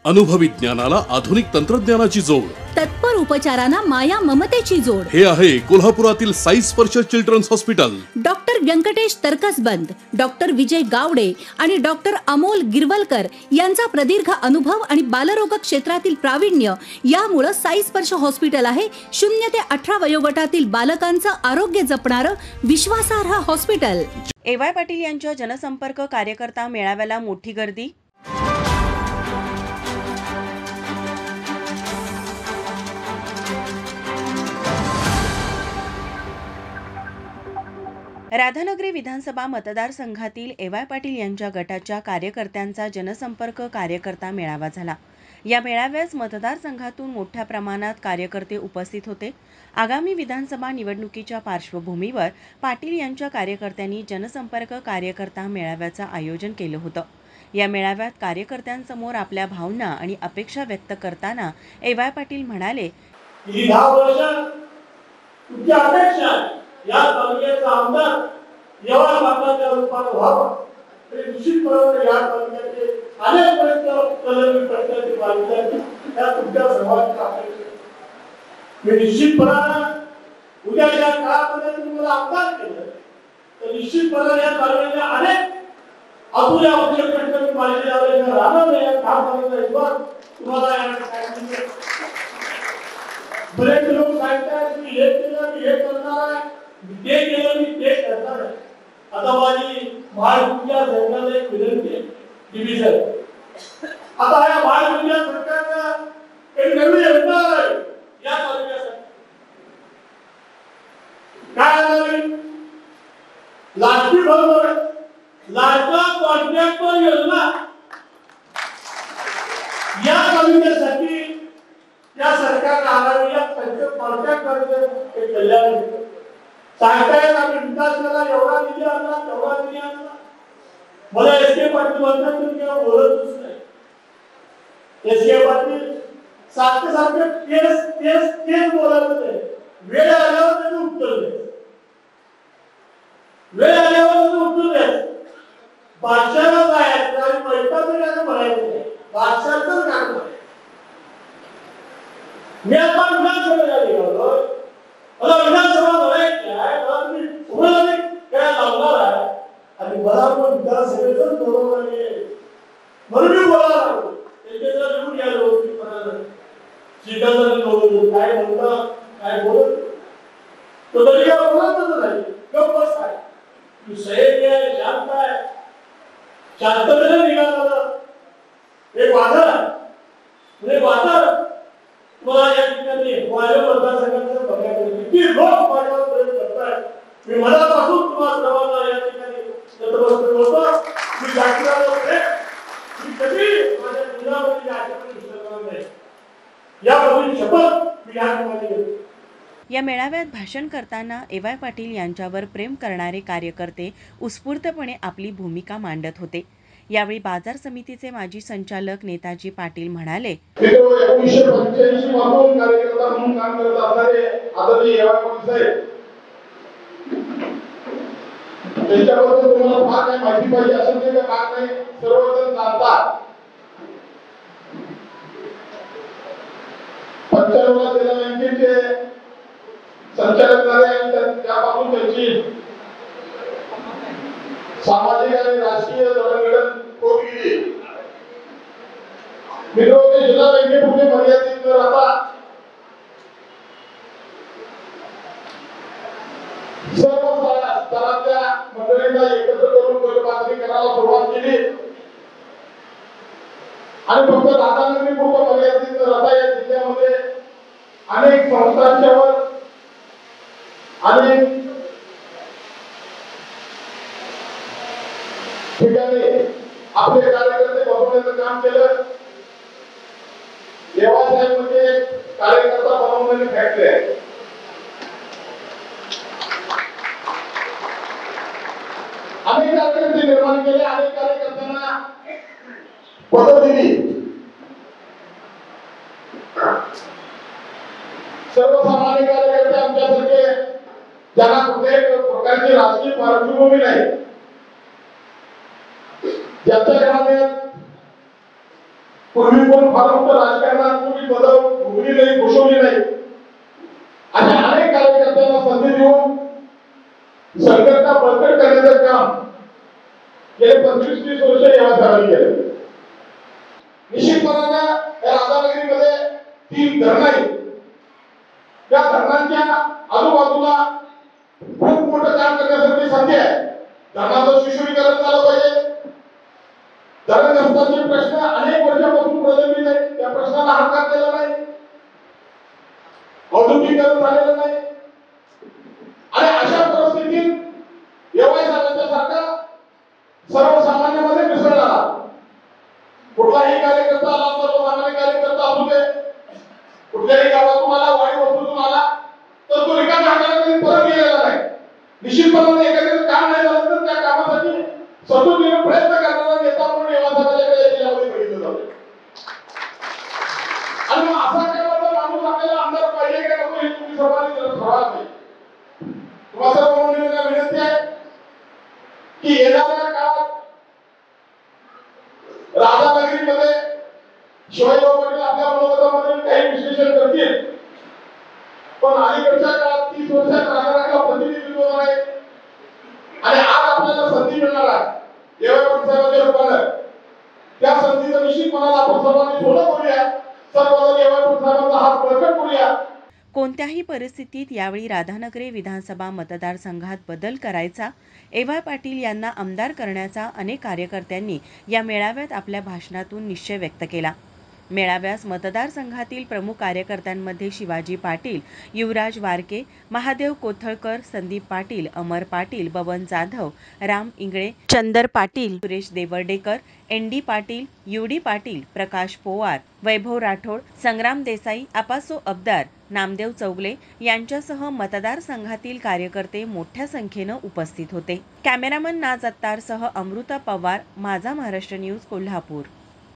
अनुभवी ज्ञानाला आधुनिक तंत्रज्ञानाची जोड, तत्पर उपचारांना माया ममतेची जोड. हे आहे कोल्हापुरातील Sai Sparsh children's hospital. Doctor Venkatesh Tarkasband, doctor Vijay Gawade आणि डॉक्टर अमोल गिरवलकर यांचा प्रदीर्घ अनुभव आणि बालरोग क्षेत्रातील प्रावीण्य यामुळे साई स्पर्श हॉस्पिटल आहे 0 ते 18 वयोगटातील बालकांचं आरोग्य जपणारं विश्वासार्ह हॉस्पिटल. ए.वाय. पाटील यांच्या जनसंपर्क कार्यकर्ता मेळाव्याला मोठी गर्दी. राधानगरी विधानसभा मतदारसंघातील ए.वाय. पाटील यांच्या गटाच्या कार्यकर्त्यांचा जनसंपर्क कार्यकर्ता मेळावा झाला. या मेळाव्यास मतदारसंघातून मोठ्या प्रमाणात कार्यकर्ते उपस्थित होते. आगामी विधानसभा निवडणुकीच्या पार्श्वभूमीवर पाटील यांच्या कार्यकर्त्यांनी जनसंपर्क कार्यकर्ता मेळाव्याचं आयोजन केलं होतं. या मेळाव्यात कार्यकर्त्यांसमोर आपल्या भावना आणि अपेक्षा व्यक्त करताना ए.वाय. पाटील म्हणाले, गेली 10 वर्ष तुमच्या अपेक्षा या तालुक्याचा आमदार एवढा माताच्या रूपात व्हावा, तरी निश्चितपणे या तालुक्याचे अनेक प्रश्नांची मागणी त्या तुमच्या समाजाच्या अपेक्षा. मी निश्चितपणे उद्याच्या काळामध्ये तुम्हाला आमदार केलं तर निश्चितपणे या तालुक्याच्या अनेक अपुऱ्या अपुऱ्या प्रश्नांची मागणी राहणार नाही. या कामाचा विश्वास तुम्हाला या ठिकाणी बरेच लोक सांगतात की हे केलं मी हे करणार आहे, ते केलं मी ते करणार आहे. आता माझी महाराष्ट्र सरकारला एक विनंती आहे, आता या महाराष्ट्र सरकारनं एक नवीन योजना आहे या तालुक्यासाठी. काय नवीन? लाडकी बरोबर लाडका कॉन्ट्रॅक्टर योजना या तालुक्यासाठी या सरकारने आणावी. या कॉन्ट्रॅक्टरचं एक कल्याण सांगतायत आम्ही विकास केला, एवढा निधी आणला तेवढा निधी आणला. मला एस.के. पाटील म्हणतात तुम्ही केव्हा बोलतच नाही. एस.के. पाटील सारखे तेच बोलत नाही. वेळ आल्यावर त्यांनी उत्तर द्यायचं, वेळ आल्यावर त्यांनी उत्तर द्यायचं. बादशाला जायचं आणि पैसा तरी म्हणायचं नाही, बादशाचं काम करायचं. मी आता विधानसभेला निघालो, मला विधानसभा भरायची आहे, मला तुम्ही उमेदवारी काय लावणार आहे आणि मला पण विधानसभेच बोलवणार आहे म्हणून मी बोलायला लागलो. त्याच्याला लिहून घ्यायला होती श्रीकांत बोलत काय म्हणतात काय बोलत तो तरी काय बोलतच नाही, गप्प बसताय. तू संयमी आहे, शांत आहे, शांततेने निघाला. एक वादळ म्हणजे वादळ मला या ठिकाणी माझ्या मतदारसंघाचं बघायला किती लोक माझ्यावर प्रयोग करतायत. मी मनापासून तुम्हाला सर्वांना या ठिकाणी नतमस्तक होतो. मी जागतिक मी कधी माझ्या जीवनामध्ये आजपर्यंत विसरणार नाही. याबद्दल शपथ मी या ठिकाणी घेतो. या मेळाव्यात भाषण करताना ए.वाय. पाटील यांच्यावर प्रेम करणारे कार्यकर्ते उत्स्फूर्तपणे आपली भूमिका मांडत होते. यावेळी बाजार समितीचे माजी संचालक नेताजी पाटील म्हणाले, 1985 पासून कार्यकर्ता म्हणून काम करत असणारे आदरणीय ए.वाय. पाटील साहेब, त्यांच्याबद्दल तुम्हाला फार काही माहिती पाहिजे असं नाही का? फार नाही, सर्वजण जाणतात. 95 ला त्याला बँकेचे संचालक झाले आणि त्यापासून त्यांची सामाजिक आणि राजकीय जडणघडण होत गेली. मिळवणे जिल्हा बँकेपुढे मर्यादित न राहता सर्व स्तरातल्या मंडळींना एकत्र करून गटबांधणी करायला सुरुवात केली आणि फक्त राधानगरी पुरतं मर्यादित न राहता या जिल्ह्यामध्ये अनेक संस्थांच्यावर आणि ठिकाणी आपले कार्यकर्ते बनवण्याचं काम केलं. देवासाहेब म्हणजे कार्यकर्ता बनवण्याची फॅक्टरी आहे. अनेक कार्यकर्ते निर्माण केले, अनेक कार्यकर्त्यांना पद दिली. सर्वसामान्य कार्यकर्ते आमच्यासारखे ज्यांना कुठल्याही प्रकारची राजकीय पार्श्वभूमी नाही, ज्याच्या घराण्यात पूर्वी कोण फार मोठं राजकारणात कोणी पदं भोगली नाही, घोषवली नाही. अशा अनेक कार्यकर्त्यांना संधी देऊन संघटना बळकट करण्याचं काम गेले 25-30 वर्ष या साहेबांनी केलं. निश्चितपणाने या राधानगरीमध्ये 3 धरणं आहेत. त्या धरणांच्या आजूबाजूला खूप मोठं काम करण्यासाठी संधी आहे. धरणाचं शिशुरीकरण झालं पाहिजे. धरणग्रस्तांचे प्रश्न अनेक वर्षापासून प्रलंबित आहेत. त्या प्रश्नाला हात दिला नाही, औद्योगिकीकरण झालेलं नाही. आणि अशा परिस्थितीत एवढ्या साहेबांच्या सारखा सर्वसामान्यांमध्ये मिसळला कुठलाही कार्यकर्ता आला, सर्वसामान्य कार्यकर्ता असू दे, कुठल्याही गावातून आला, वाडी वस्तूतून आला तर तो रिकाम्या हाताने कधी परत गेलेला नाही. निश्चितपणे एखाद्याचं काम नाही झालं तर त्या कामासाठी सतत प्रयत्न करणारा नेता म्हणून यावासाहेबांच्याकडे यावेळी बघितलं जातं. आणि मग असा कामाचा माणूस आपल्याला आमदार पाहिजे का नको हे तुम्ही सर्वांनी ठरवायला पाहिजे. तुम्हा सर्व मंडळींना विनंती आहे की येणाऱ्या काळात राधानगरीमध्ये शिवाजीराव पाटील आपल्या मनोगतामध्ये काही विश्लेषण करतील, पण अलीकडच्या काळात 30 वर्षात राधानगरला प्रतिनिधित्व आहे आणि आज आपल्याला संधी मिळणार आहे एवढ्या साहेबांच्या रूपानं. त्या संधीचं निश्चितपणाला आपण सर्वांनी सोनं करूया, सर्वांनी एवढ्या साहेबांचा हात बळकट करूया. कोणत्याही परिस्थितीत यावेळी राधानगरी विधानसभा मतदारसंघात बदल करायचा, एव्हाय पाटील यांना आमदार करण्याचा अनेक कार्यकर्त्यांनी या मेळाव्यात आपल्या भाषणातून निश्चय व्यक्त केला. मेळाव्यास मतदारसंघातील प्रमुख कार्यकर्त्यांमध्ये शिवाजी पाटील, युवराज वारके, महादेव कोथळकर, संदीप पाटील, अमर पाटील, बबन जाधव, राम इंगळे, चंदर पाटील, सुरेश देवर्डेकर, एन.डी. पाटील, यू.डी. पाटील, प्रकाश पोवार, वैभव राठोड, संग्राम देसाई, आपासो अब्दार, नामदेव चौगले यांच्यासह मतदारसंघातील कार्यकर्ते मोठ्या संख्येनं उपस्थित होते. कॅमेरामन नाज अत्तारसह अमृता पवार, माझा महाराष्ट्र न्यूज, कोल्हापूर.